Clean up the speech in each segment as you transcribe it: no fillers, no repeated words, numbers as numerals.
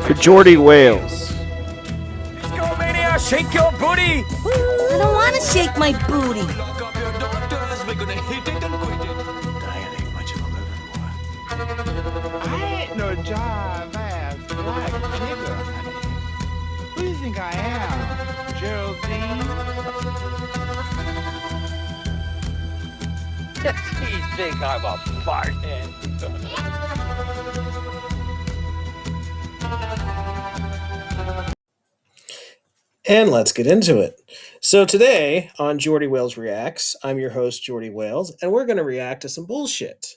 For Jordy Wales. Let's go, Mania! Shake your booty! I don't want to shake my booty. Dying ain't much of a living, boy. I ain't no jive-ass black nigga, honey. Who do you think I am, Geraldine? You think I'm a farthead? And let's get into it. So today on Jordy Wales Reacts, I'm your host, Jordy Wales, and we're going to react to some bullshit.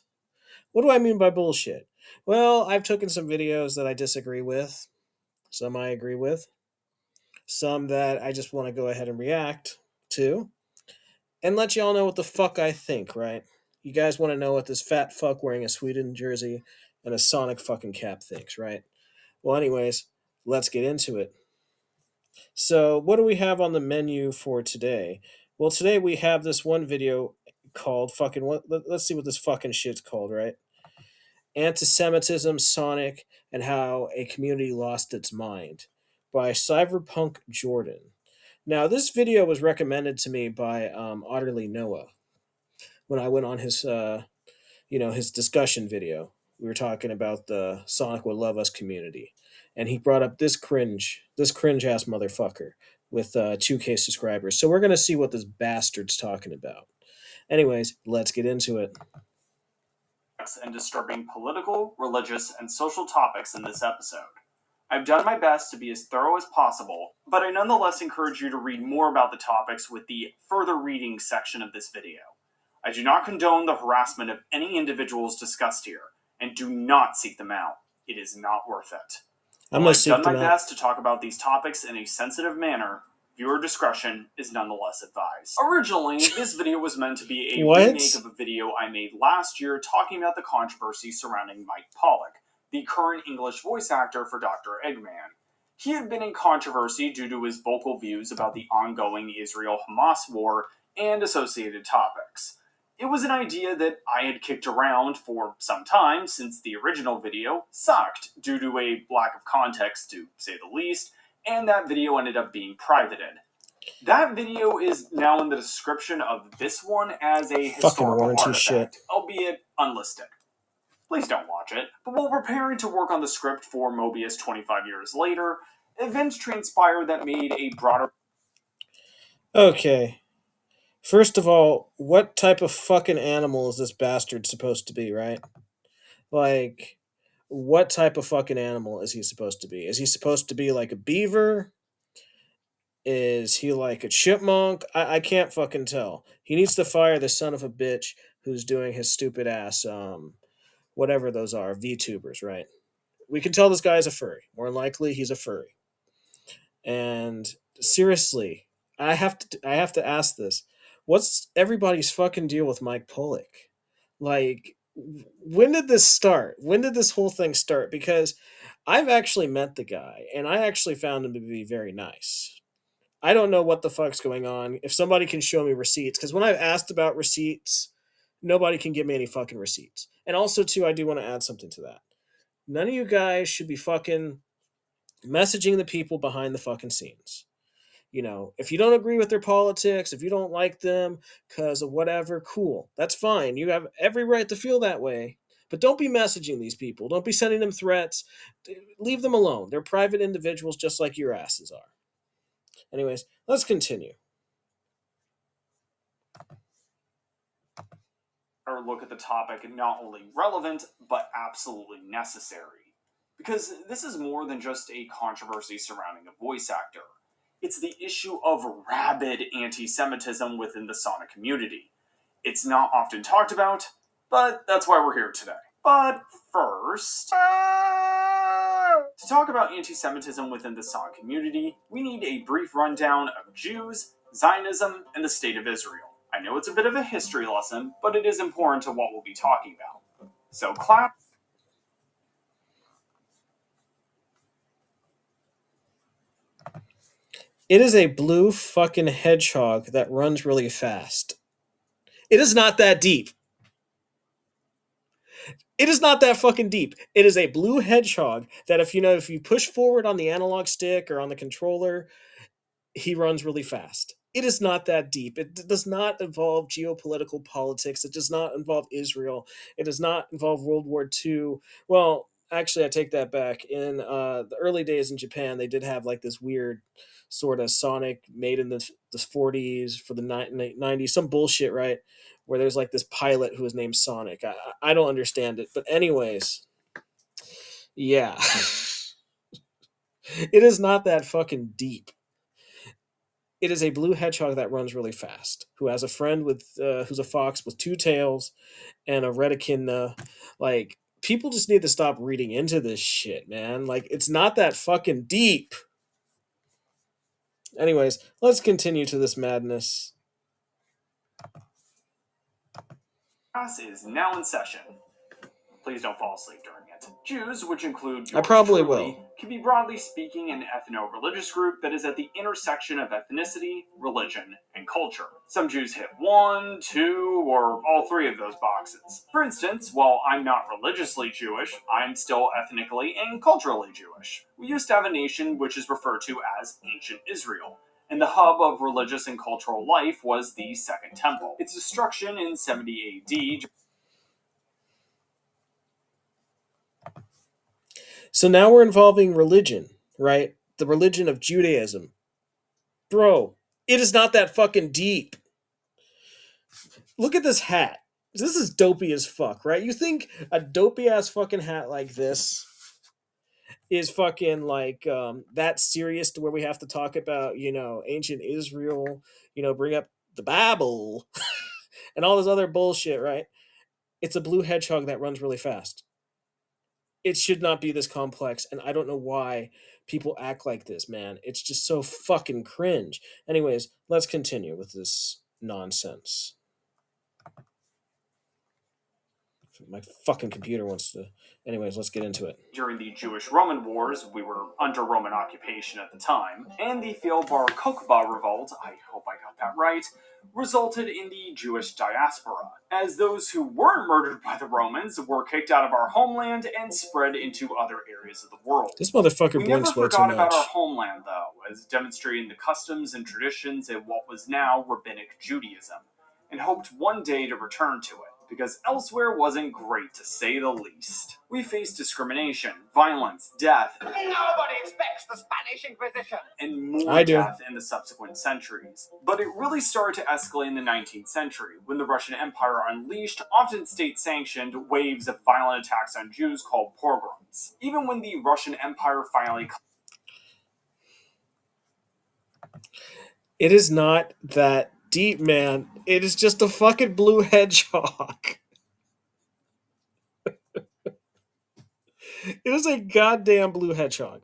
What do I mean by bullshit? Well, I've taken some videos that I disagree with, some I agree with, some that I just want to go ahead and react to, and let y'all know what the fuck I think, right? You guys want to know what this fat fuck wearing a Sweden jersey and a Sonic fucking cap thinks, right? Well, anyways, let's get into it. So, what do we have on the menu for today? Well, today we have this one video called fucking what? Let's see what this fucking shit's called, right? Anti-Semitism, Sonic, and How a Community Lost Its Mind by Cyberpunk Jordan. Now, this video was recommended to me by Otterly Noah when I went on his, his discussion video. We were talking about the Sonic Would Love Us community, and he brought up this cringe ass motherfucker with 2K subscribers. So we're gonna see what this bastard's talking about. Anyways, let's get into it. And disturbing political, religious, and social topics in this episode. I've done my best to be as thorough as possible, but I nonetheless encourage you to read more about the topics with the further reading section of this video. I do not condone the harassment of any individuals discussed here, and do not seek them out. It is not worth it. While I've done my best to talk about these topics in a sensitive manner, viewer discretion is nonetheless advised. Originally, this video was meant to be a remake of a video I made last year talking about the controversy surrounding Mike Pollock, the current English voice actor for Dr. Eggman. He had been in controversy due to his vocal views about the ongoing Israel-Hamas war and associated topics. It was an idea that I had kicked around for some time since the original video sucked due to a lack of context, to say the least, and that video ended up being privated. That video is now in the description of this one as a historical artifact, albeit unlisted. Please don't watch it. But while preparing to work on the script for Mobius 25 years later, events transpired that made a broader... Okay. First of all, what type of fucking animal is this bastard supposed to be, right? Like, what type of fucking animal is he supposed to be? Is he supposed to be like a beaver? Is he like a chipmunk? I can't fucking tell. He needs to fire the son of a bitch who's doing his stupid ass, whatever those are, VTubers, right? We can tell this guy is a furry. More likely, he's a furry. And seriously, I have to ask this. What's everybody's fucking deal with Mike Pollock? Like, when did this start? When did this whole thing start? Because I've actually met the guy, and I actually found him to be very nice. I don't know what the fuck's going on. If somebody can show me receipts, because when I've asked about receipts, nobody can give me any fucking receipts. And also, too, I do want to add something to that. None of you guys should be fucking messaging the people behind the fucking scenes. You know, if you don't agree with their politics, if you don't like them because of whatever, cool. That's fine. You have every right to feel that way. But don't be messaging these people. Don't be sending them threats. Leave them alone. They're private individuals just like your asses are. Anyways, let's continue. Or look at the topic not only relevant, but absolutely necessary. Because this is more than just a controversy surrounding a voice actor. It's the issue of rabid anti-Semitism within the Sonic community. It's not often talked about, but that's why we're here today. But first, to talk about anti-Semitism within the Sonic community, we need a brief rundown of Jews, Zionism, and the State of Israel. I know it's a bit of a history lesson, but it is important to what we'll be talking about. So clap. It is a blue fucking hedgehog that runs really fast. It is not that deep. It is not that fucking deep. It is a blue hedgehog that if you push forward on the analog stick or on the controller, he runs really fast. It is not that deep. It does not involve geopolitical politics. It does not involve Israel. It does not involve World War II. Well, actually, I take that back. In the early days in Japan, they did have like this weird sort of Sonic made in the 40s for the 90s, some bullshit, right? Where there's like this pilot who was named Sonic. I don't understand it. But, anyways, yeah. It is not that fucking deep. It is a blue hedgehog that runs really fast, who has a friend with who's a fox with two tails and a red echidna. Like, people just need to stop reading into this shit, man. Like, it's not that fucking deep. Anyways, let's continue to this madness. Class is now in session. Please don't fall asleep during it. Jews, which include I probably truly, will. can be broadly speaking an ethno-religious group that is at the intersection of ethnicity, religion, and culture. Some Jews hit 1, 2, or all 3 of those boxes. For instance, while I'm not religiously Jewish, I'm still ethnically and culturally Jewish. We used to have a nation which is referred to as Ancient Israel, and the hub of religious and cultural life was the Second Temple. Its destruction in 70 AD. So now we're involving religion, right? The religion of Judaism. Bro, it is not that fucking deep. Look at this hat. This is dopey as fuck, right? You think a dopey ass fucking hat like this is fucking like that serious to where we have to talk about, ancient Israel, bring up the Bible and all this other bullshit, right? It's a blue hedgehog that runs really fast. It should not be this complex, and I don't know why people act like this, man. It's just so fucking cringe. Anyways, let's continue with this nonsense. My fucking computer wants to. Anyways, let's get into it. During the Jewish-Roman Wars, we were under Roman occupation at the time, and the failed Bar Kokhba revolt, I hope I got that right, resulted in the Jewish diaspora, as those who weren't murdered by the Romans were kicked out of our homeland and spread into other areas of the world. This motherfucker We never blinks way too forgot much. about our homeland, though, as demonstrating the customs and traditions of what was now Rabbinic Judaism, and hoped one day to return to it, because elsewhere wasn't great, to say the least. We faced discrimination, violence, death. Nobody expects the Spanish Inquisition. And more I do. death in the subsequent centuries. But it really started to escalate in the 19th century, when the Russian Empire unleashed, often state-sanctioned, waves of violent attacks on Jews called pogroms. Even when the Russian Empire finally... It is not that deep, man. It is just a fucking blue hedgehog. It is a goddamn blue hedgehog.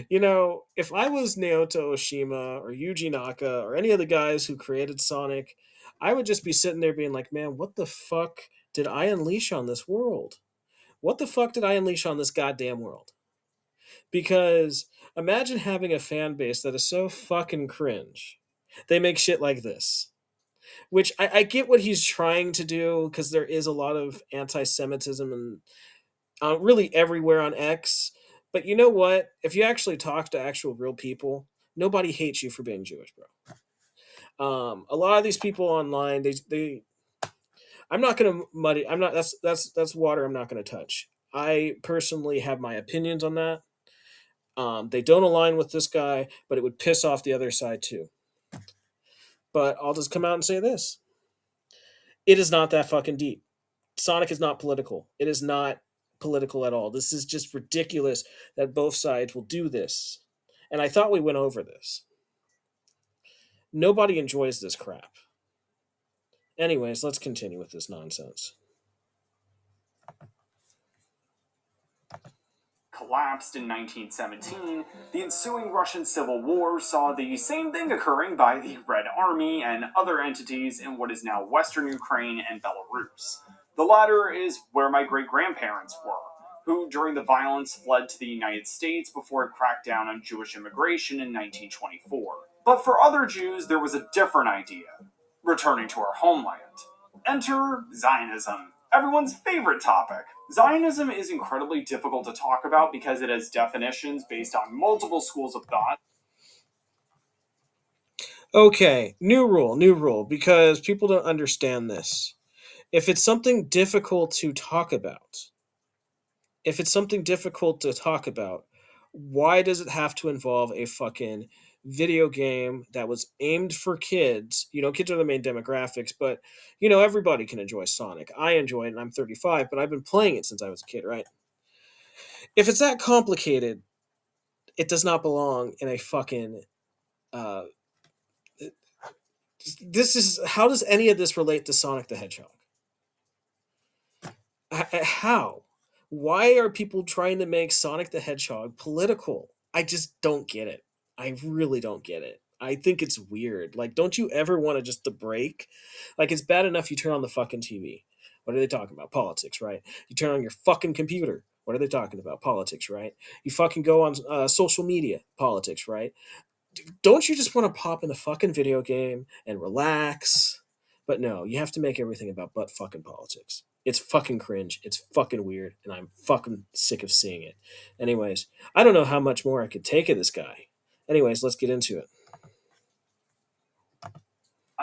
If I was Naoto Oshima or Yuji Naka or any of the guys who created Sonic, I would just be sitting there being like, man, what the fuck did I unleash on this world? What the fuck did I unleash on this goddamn world? Because imagine having a fan base that is so fucking cringe. They make shit like this. Which I get what he's trying to do, because there is a lot of anti-Semitism and really everywhere on X. But you know what? If you actually talk to actual real people, nobody hates you for being Jewish, bro. A lot of these people online, they I'm not gonna muddy. I'm not. That's water. I'm not gonna touch. I personally have my opinions on that. They don't align with this guy, but it would piss off the other side too. But I'll just come out and say this: it is not that fucking deep. Sonic is not political. It is not political at all. This is just ridiculous that both sides will do this. And I thought we went over this. Nobody enjoys this crap. Anyways, let's continue with this nonsense. Collapsed in 1917, the ensuing Russian Civil War saw the same thing occurring by the Red Army and other entities in what is now Western Ukraine and Belarus. The latter is where my great-grandparents were, who during the violence fled to the United States before it cracked down on Jewish immigration in 1924. But for other Jews, there was a different idea: returning to our homeland. Enter Zionism. Everyone's favorite topic. Zionism is incredibly difficult to talk about because it has definitions based on multiple schools of thought. Okay, new rule, because people don't understand this. If it's something difficult to talk about, if it's something difficult to talk about, why does it have to involve a fucking video game that was aimed for kids? You know, kids are the main demographics, but you know, everybody can enjoy Sonic. I enjoy it and I'm 35, but I've been playing it since I was a kid, right? If it's that complicated, it does not belong in a fucking uh this is how does any of this relate to Sonic the Hedgehog? How? Why are people trying to make Sonic the Hedgehog political? I just don't get it. I really don't get it. I think it's weird. Like, don't you ever want to just to break? Like, it's bad enough you turn on the fucking TV. What are they talking about? Politics, right? You turn on your fucking computer. What are they talking about? Politics, right? You fucking go on social media. Politics, right? Don't you just want to pop in the fucking video game and relax? But no, you have to make everything about butt fucking politics. It's fucking cringe. It's fucking weird, and I'm fucking sick of seeing it. Anyways, I don't know how much more I could take of this guy. Anyways, let's get into it.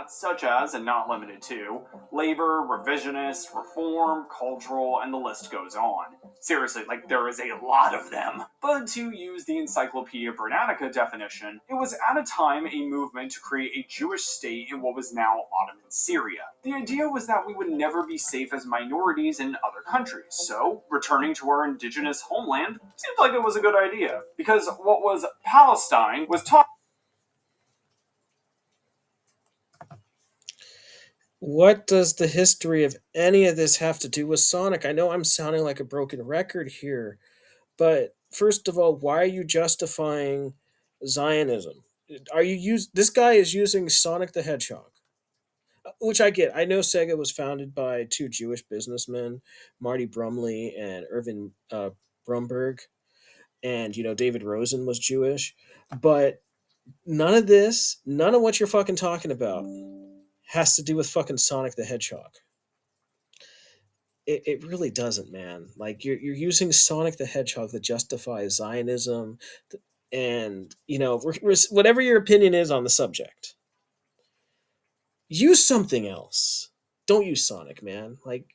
Such as, and not limited to, labor, revisionist, reform, cultural, and the list goes on. Seriously, like, there is a lot of them. But to use the Encyclopedia Britannica definition, it was at a time a movement to create a Jewish state in what was now Ottoman Syria. The idea was that we would never be safe as minorities in other countries, so returning to our indigenous homeland seemed like it was a good idea. Because what was Palestine was taught. What does the history of any of this have to do with Sonic? I know I'm sounding like a broken record here, but first of all, why are you justifying Zionism? Are you this guy is using Sonic the Hedgehog, which I get. I know Sega was founded by two Jewish businessmen, Marty Brumley and Irvin Brumberg, and you know David Rosen was Jewish, but none of what you're fucking talking about has to do with fucking Sonic the Hedgehog. It really doesn't, man. Like you're using Sonic the Hedgehog to justify Zionism, and you know whatever your opinion is on the subject, use something else. Don't use Sonic, man. Like,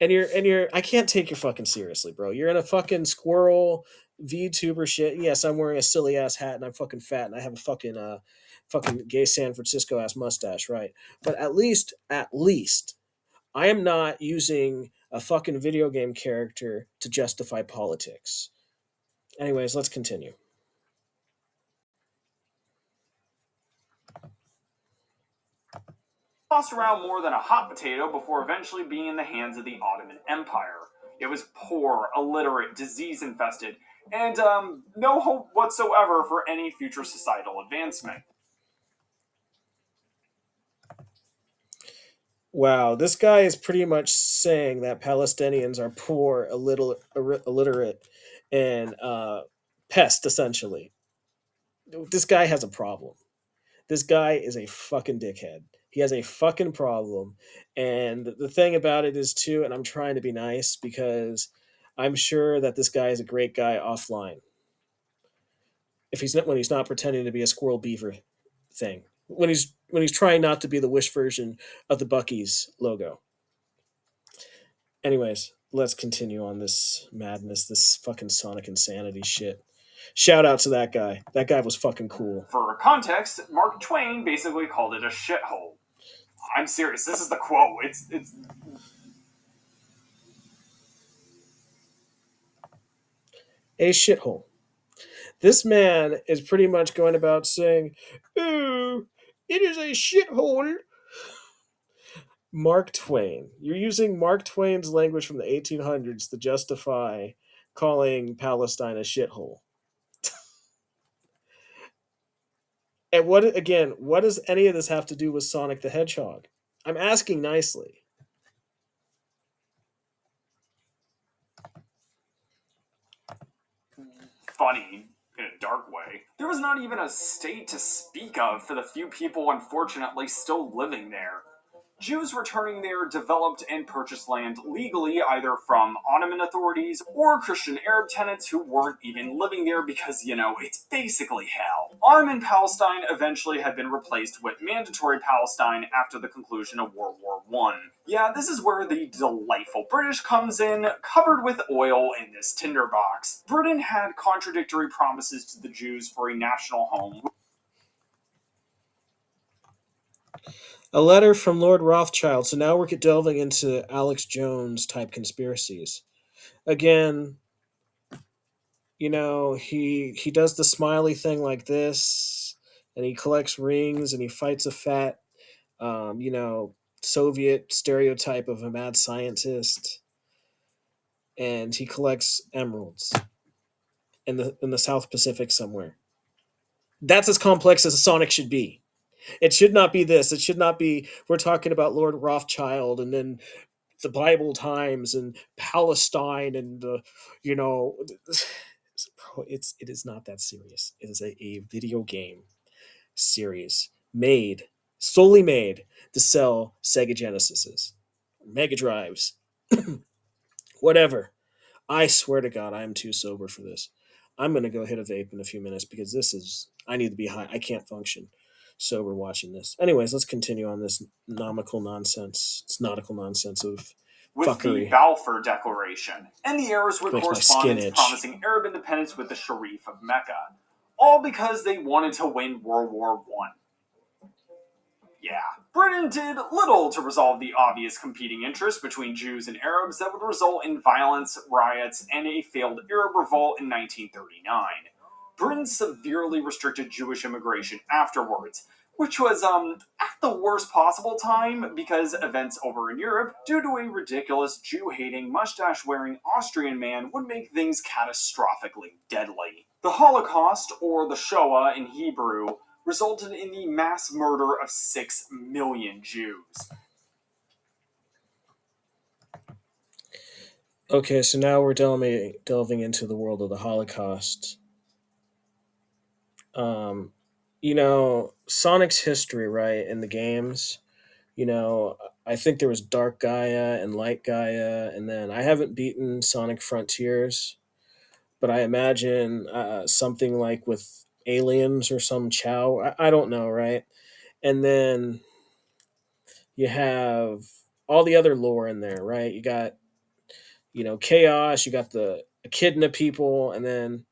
and you're I can't take you fucking seriously, bro. You're in a fucking squirrel VTuber shit. Yes, I'm wearing a silly ass hat and I'm fucking fat and I have a fucking gay San Francisco ass mustache, right? But at least I am not using a fucking video game character to justify politics. Anyways, let's continue. Tossed around more than a hot potato before eventually being in the hands of the Ottoman Empire. It was poor, illiterate, disease infested, and no hope whatsoever for any future societal advancement. Wow, this guy is pretty much saying that Palestinians are poor, illiterate, and pest, essentially. This guy has a problem. This guy is a fucking dickhead. He has a fucking problem. And the thing about it is, too, and I'm trying to be nice because I'm sure that this guy is a great guy offline. If he's not when he's not pretending to be a squirrel beaver thing. When he's trying not to be the Wish version of the Bucky's logo. Anyways, let's continue on this madness, this fucking Sonic insanity shit. Shout out to that guy. That guy was fucking cool. For context, Mark Twain basically called it a shithole. I'm serious. This is the quote. It's A shithole. This man is pretty much going about saying, "Ooh, it is a shithole." Mark Twain. You're using Mark Twain's language from the 1800s to justify calling Palestine a shithole. And what does any of this have to do with Sonic the Hedgehog? I'm asking nicely. funny in a dark way. There was not even a state to speak of for the few people unfortunately still living there. Jews returning there developed and purchased land legally either from Ottoman authorities or Christian Arab tenants who weren't even living there because, it's basically hell. Ottoman Palestine eventually had been replaced with mandatory Palestine after the conclusion of World War I. Yeah, this is where the delightful British comes in, covered with oil in this tinderbox. Britain had contradictory promises to the Jews for a national home. A letter from Lord Rothschild. So now we're delving into Alex Jones type conspiracies. Again, he does the smiley thing like this, and he collects rings, and he fights a fat, Soviet stereotype of a mad scientist, and he collects emeralds in the South Pacific somewhere. That's as complex as a Sonic should be. It should not be this. It should not be we're talking about Lord Rothschild and then the Bible times and Palestine and it is not that serious. It is a video game series solely made to sell Sega Genesises, Mega Drives, whatever. I swear to God, I am too sober for this. I'm gonna go hit a vape in a few minutes because I need to be high. I can't function sober watching this. Anyways, let's continue on this nautical nonsense. It's nautical nonsense of with fuckery. The Balfour Declaration, and the heirs with Makes my skin correspondence itch. promising Arab independence with the Sharif of Mecca, all because they wanted to win World War I. Yeah, Britain did little to resolve the obvious competing interests between Jews and Arabs that would result in violence, riots, and a failed Arab revolt in 1939. Britain severely restricted Jewish immigration afterwards, which was at the worst possible time because events over in Europe, due to a ridiculous Jew-hating, mustache-wearing Austrian man, would make things catastrophically deadly. The Holocaust, or the Shoah in Hebrew, resulted in the mass murder of 6 million Jews. Okay, so now we're delving into the world of the Holocaust. Sonic's history, right, in the games, I think there was Dark Gaia and Light Gaia, and then I haven't beaten Sonic Frontiers, but I imagine something like with aliens or some Chow. I don't know, right? And then you have all the other lore in there, right? You got, Chaos, you got the Echidna people, and then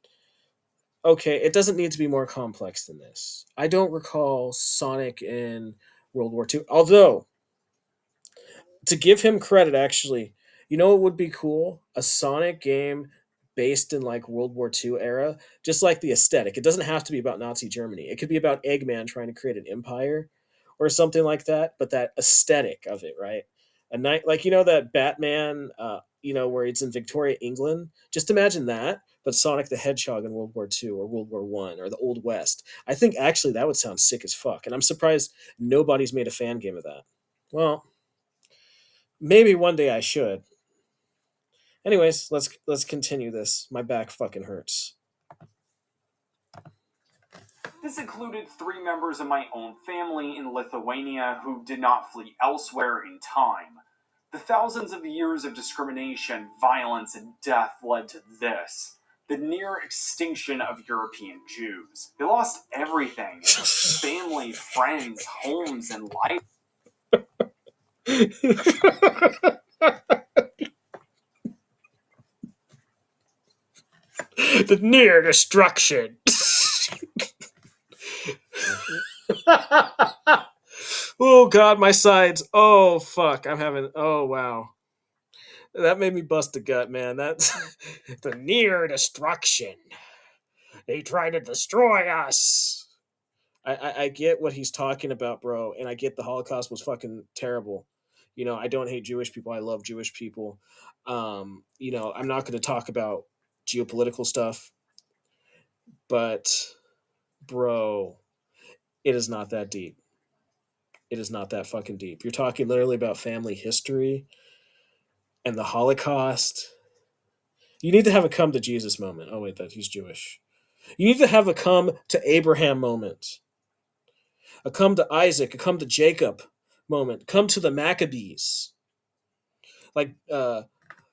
okay, it doesn't need to be more complex than this. I don't recall Sonic in World War II. Although, to give him credit, actually, what would be cool? A Sonic game based in like World War II era, just like the aesthetic. It doesn't have to be about Nazi Germany. It could be about Eggman trying to create an empire or something like that, but that aesthetic of it, right? A night like that Batman where it's in Victoria, England. Just imagine that, but Sonic the Hedgehog in World War II or World War One or the Old West. I think actually that would sound sick as fuck, and I'm surprised nobody's made a fan game of that. Well, maybe one day I should. Anyways, let's continue this. My back fucking hurts. This included 3 members of my own family in Lithuania who did not flee elsewhere in time. The thousands of years of discrimination, violence, and death led to this. The near extinction of European Jews. They lost everything. Family, friends, homes, and life. The near destruction. Oh God, my sides. Oh fuck, oh wow. That made me bust a gut, man. That's the near destruction. They try to destroy us. I get what he's talking about, bro, and I get the Holocaust was fucking terrible. I don't hate Jewish people. I love Jewish people. I'm not going to talk about geopolitical stuff, but bro, it is not that deep. It is not that fucking deep. You're talking literally about family history and the Holocaust. You need to have a come to Jesus moment. Oh wait, that he's Jewish. You need to have a come to Abraham moment. A come to Isaac, a come to Jacob moment. Come to the Maccabees, like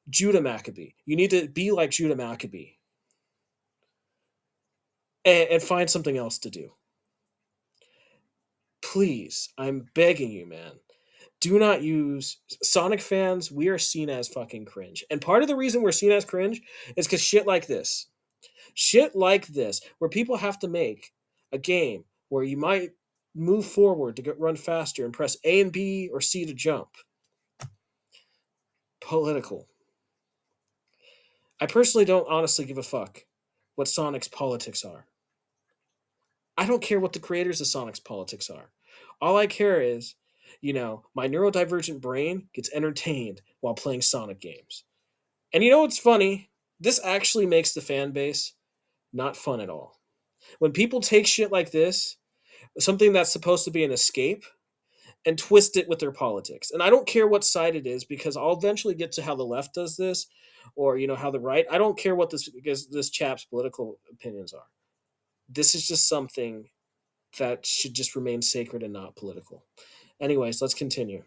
Judah Maccabee. You need to be like Judah Maccabee and find something else to do. Please, I'm begging you, man. Do not use Sonic fans. We are seen as fucking cringe, and part of the reason we're seen as cringe is because shit like this, where people have to make a game where you might move forward to run faster and press A and B or C to jump. Political. I personally don't honestly give a fuck what Sonic's politics are. I don't care what the creators of Sonic's politics are. All I care is, my neurodivergent brain gets entertained while playing Sonic games. And you know what's funny? This actually makes the fan base not fun at all. When people take shit like this, something that's supposed to be an escape, and twist it with their politics. And I don't care what side it is, because I'll eventually get to how the left does this, or how the right. I don't care what this chap's political opinions are. This is just something that should just remain sacred and not political. Anyways, let's continue.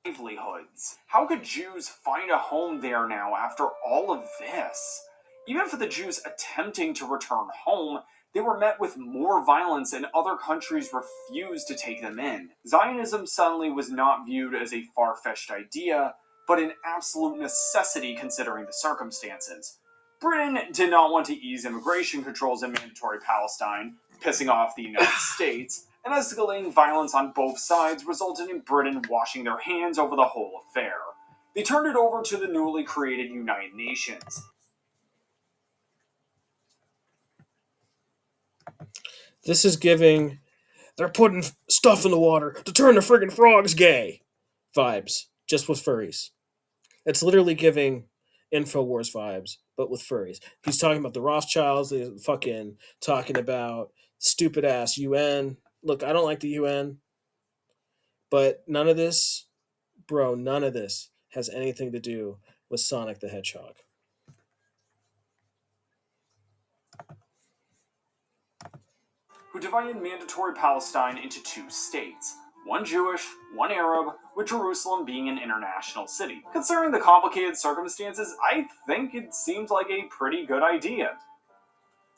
Livelihoods. How could Jews find a home there now after all of this? Even for the Jews attempting to return home, they were met with more violence and other countries refused to take them in. Zionism suddenly was not viewed as a far-fetched idea, but an absolute necessity considering the circumstances. Britain did not want to ease immigration controls in mandatory Palestine, pissing off the United States, and escalating violence on both sides resulted in Britain washing their hands over the whole affair. They turned it over to the newly created United Nations. This is giving, they're putting stuff in the water to turn the friggin' frogs gay vibes, just with furries. It's literally giving InfoWars vibes, but with furries. He's talking about the Rothschilds, they're fucking talking about stupid ass UN. Look, I don't like the UN, but none of this has anything to do with Sonic the Hedgehog. Who divided mandatory Palestine into two states, one Jewish, one Arab, with Jerusalem being an international city. Considering the complicated circumstances, I think it seems like a pretty good idea.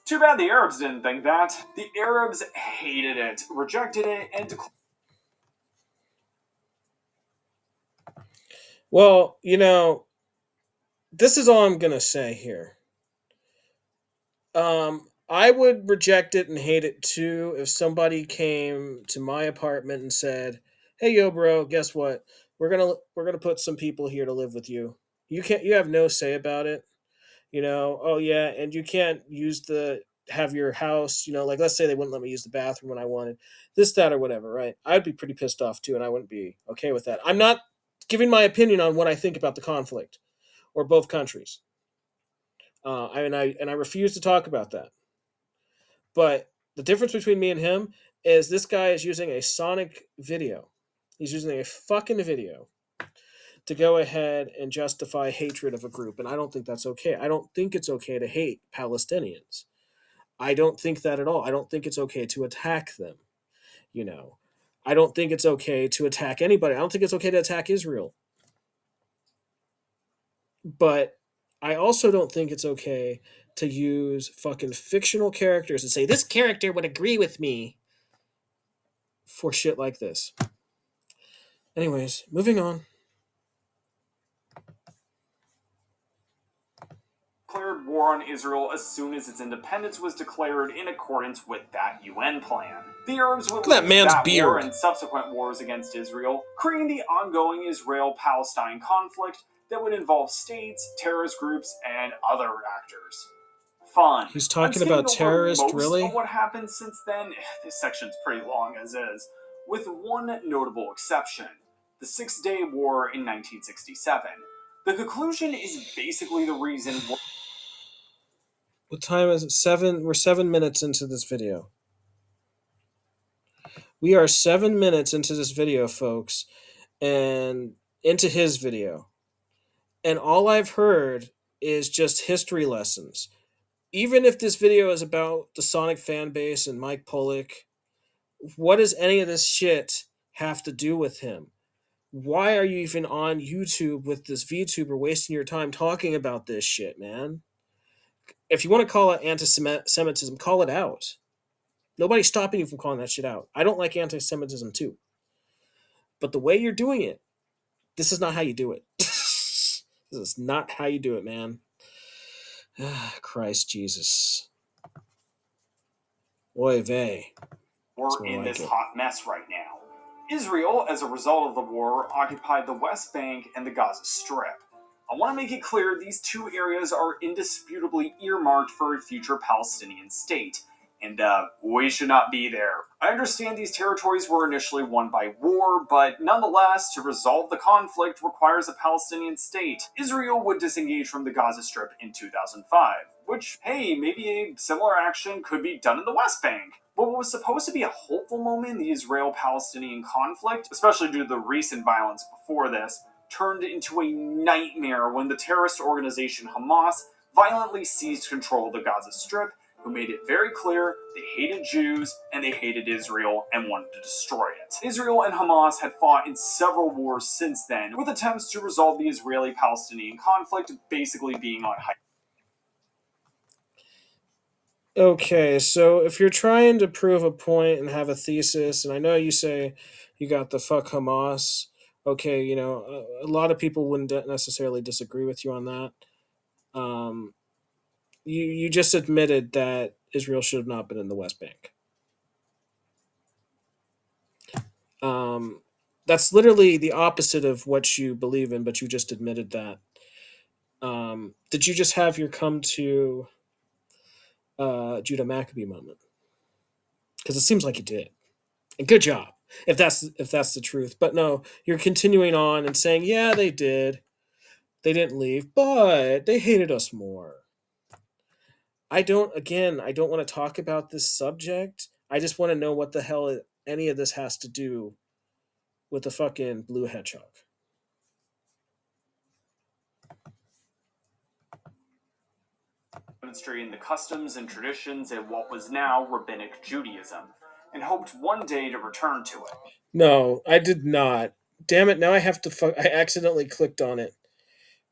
Too bad the Arabs didn't think that. The Arabs hated it, rejected it, and declared. Well, this is all I'm gonna say here. I would reject it and hate it too if somebody came to my apartment and said, "Hey, yo, bro, guess what? We're gonna put some people here to live with you. You have no say about it. Oh yeah, and you can't have your house. Like let's say they wouldn't let me use the bathroom when I wanted this, that, or whatever, right? I'd be pretty pissed off too, and I wouldn't be okay with that. I'm not giving my opinion on what I think about the conflict or both countries. I refuse to talk about that. But the difference between me and him is this guy is using a Sonic video. He's using a fucking video to go ahead and justify hatred of a group. And I don't think that's okay. I don't think it's okay to hate Palestinians. I don't think that at all. I don't think it's okay to attack them. I don't think it's okay to attack anybody. I don't think it's okay to attack Israel. But I also don't think it's okay to use fucking fictional characters and say, this character would agree with me for shit like this. Anyways, moving on. Declared war on Israel as soon as its independence was declared in accordance with that UN plan. The Arabs would Look at that man's war beard. and subsequent wars against Israel, creating the ongoing Israel-Palestine conflict that would involve states, terrorist groups, and other actors. Fun. He's talking about terrorists, really? Of what happened since then, this section's pretty long as is, with one notable exception: the Six-Day War in 1967. The conclusion is basically the reason. What time is it? We're 7 minutes into this video. We are 7 minutes into this video, folks, and into his video. And all I've heard is just history lessons. even if this video is about the Sonic fan base and Mike Pollock, what does any of this shit have to do with him? Why are you even on YouTube with this VTuber wasting your time talking about this shit, man? If you want to call it anti-Semitism, call it out. Nobody's stopping you from calling that shit out. I don't like anti-Semitism too. But the way you're doing it, this is not how you do it. This is not how you do it, man. Christ Jesus. Oy vey. We're in this hot mess right now. Israel, as a result of the war, occupied the West Bank and the Gaza Strip. I want to make it clear these two areas are indisputably earmarked for a future Palestinian state, and we should not be there. I understand these territories were initially won by war, but nonetheless, to resolve the conflict requires a Palestinian state. Israel would disengage from the Gaza Strip in 2005, which, hey, maybe a similar action could be done in the West Bank. But what was supposed to be a hopeful moment in the Israel-Palestinian conflict, especially due to the recent violence before this, turned into a nightmare when the terrorist organization Hamas violently seized control of the Gaza Strip, who made it very clear they hated Jews and they hated Israel and wanted to destroy it. Israel and Hamas had fought in several wars since then, with attempts to resolve the Israeli-Palestinian conflict basically being on hiatus. Okay, so if you're trying to prove a point and have a thesis, and I know you say you got the fuck Hamas, okay, a lot of people wouldn't necessarily disagree with you on that. You just admitted that Israel should have not been in the West Bank. That's literally the opposite of what you believe in, but you just admitted that. Did you just have your come to Judah Maccabee moment? Because it seems like you did. And good job, if that's the truth. But no, you're continuing on and saying, yeah, they did. They didn't leave, but they hated us more. I don't want to talk about this subject. I just want to know what the hell any of this has to do with the fucking blue hedgehog. Demonstrating the customs and traditions of what was now Rabbinic Judaism, and hoped one day to return to it. No, I did not. Damn it, now I have to I accidentally clicked on it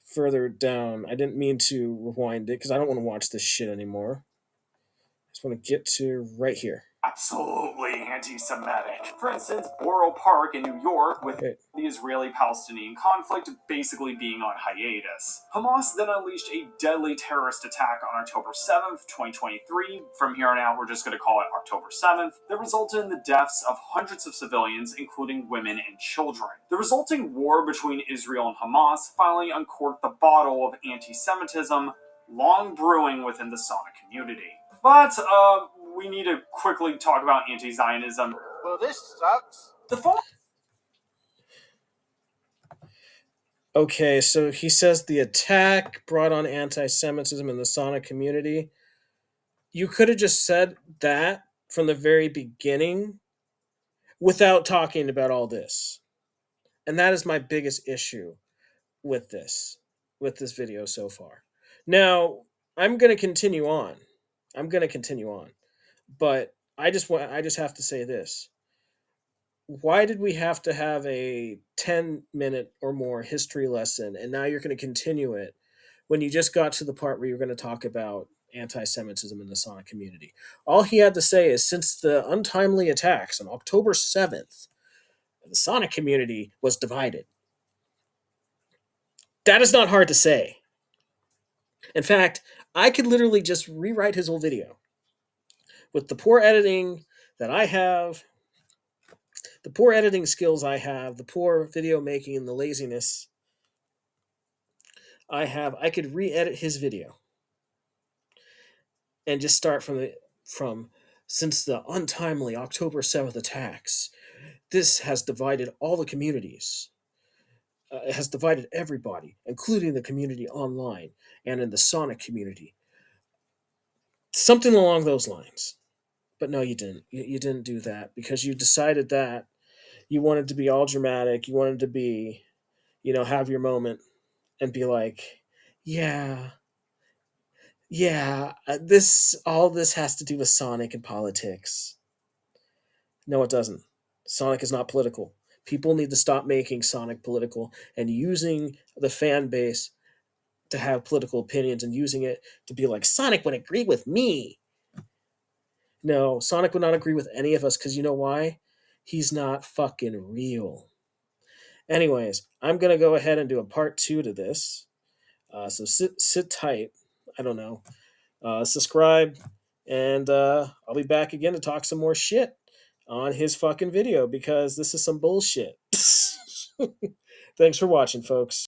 further down. I didn't mean to rewind it because I don't want to watch this shit anymore. I just want to get to right here. Absolutely anti-Semitic. For instance, Borough Park in New York, with the Israeli-Palestinian conflict basically being on hiatus. Hamas then unleashed a deadly terrorist attack on October 7th, 2023. From here on out, we're just going to call it October 7th. That resulted in the deaths of hundreds of civilians, including women and children. The resulting war between Israel and Hamas finally uncorked the bottle of anti-Semitism long brewing within the Sonic community. But, we need to quickly talk about anti-Zionism. Well, this sucks. Okay, so he says the attack brought on anti-Semitism in the Sonic community. You could have just said that from the very beginning without talking about all this. And that is my biggest issue with this video so far. Now, I'm going to continue on. But I just have to say this. Why did we have to have a 10-minute or more history lesson, and now you're going to continue it when you just got to the part where you're going to talk about anti-Semitism in the Sonic community? All he had to say is, since the untimely attacks on October 7th, the Sonic community was divided. That is not hard to say. In fact, I could literally just rewrite his whole video. With the poor editing that I have, the poor editing skills I have, the poor video making and the laziness I have, I could re-edit his video and just start from since the untimely October 7th attacks. This has divided all the communities. It has divided everybody, including the community online and in the Sonic community. Something along those lines. But no, you didn't. You didn't do that because you decided that you wanted to be all dramatic. You wanted to be, have your moment and be like, yeah, Yeah, all this has to do with Sonic and politics. No, it doesn't. Sonic is not political. People need to stop making Sonic political and using the fan base to have political opinions and using it to be like, Sonic would agree with me. No, Sonic would not agree with any of us because you know why? He's not fucking real. Anyways, I'm going to go ahead and do a part 2 to this. So sit tight. I don't know. Subscribe, and I'll be back again to talk some more shit on his fucking video because this is some bullshit. Thanks for watching, folks.